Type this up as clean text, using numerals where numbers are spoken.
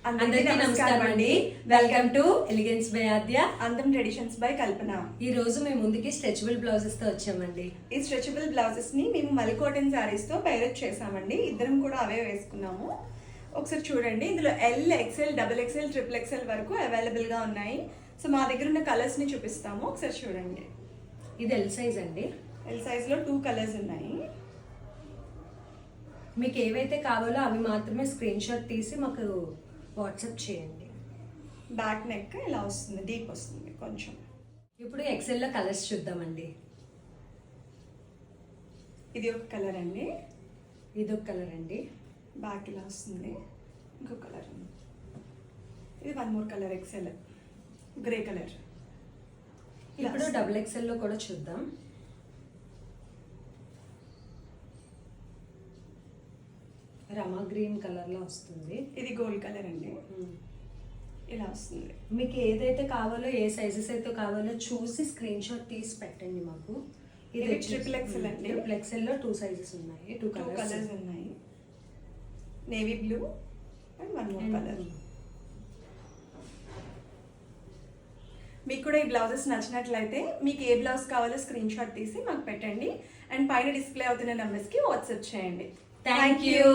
అందరికీ నమస్కారం అండి. వెల్కమ్ టు ఎలిగెన్స్ బై ఆద్య, అందం ట్రెడిషన్స్ బై కల్పన. ఈ రోజు మేము ముందుకి స్ట్రెచబుల్ బ్లౌజెస్ తో వచ్చామండి. ఈ స్ట్రెచబుల్ బ్లౌజెస్ ని మేము మల్కోటన్ శారీస్ తో పైరట్ చేసామండి. ఇద్దరం కూడా అవే వేసుకున్నాము. ఒకసారి చూడండి, ఇందులో L, XL, double XL, triple XL వరకు అవైలబుల్ గా ఉన్నాయి. సో మా దగ్గర ఉన్న కలర్స్ ని చూపిస్తాము, ఒకసారి చూడండి. ఇది ఎల్ సైజ్ అండి. ఎల్ సైజ్ లో 2 కలర్స్ ఉన్నాయి. మీకు ఏవైతే కావాలో అవి మాత్రమే స్క్రీన్ షాట్ తీసి మాకు వాట్సాప్ చేయండి. బ్యాక్ నెక్ ఇలా వస్తుంది, డీప్ వస్తుంది కొంచెం. ఇప్పుడు ఎక్సెల్ లో కలర్స్ చూద్దామండి. ఇది ఒక కలర్ అండి, ఇది ఒక కలర్ అండి. బ్యాక్ ఇలా వస్తుంది. ఇంకొక కలర్ ఉంది, ఇది 1 more colour, excel grey colour. ఇప్పుడు డబుల్ ఎక్సెల్ లో కూడా చూద్దాం. రమా గ్రీన్ కలర్ లో వస్తుంది. ఇది గోల్డ్ కలర్ అండి, ఇలా వస్తుంది. మీకు ఏదైతే కావాలో, ఏ సైజెస్ అయితే కావాలో చూసి స్క్రీన్ షాట్ తీసి పెట్టండి మాకు. ఇది ట్రిపుల్ ఎక్స్ఎల్ అండి. ట్రిపుల్ ఎక్స్ఎల్ లో 2 సైజెస్ ఉన్నాయి, 2 కలర్స్ ఉన్నాయి. Navy blue and 1 more colour. మీకు కూడా ఈ బ్లౌజెస్ నచ్చినట్లయితే మీకు ఏ బ్లౌజ్ కావాలో స్క్రీన్ షాట్ తీసి మాకు పెట్టండి. అండ్ పైన డిస్ప్లే అవుతున్న నెంబర్స్కి వాట్సాప్ చేయండి. Thank you.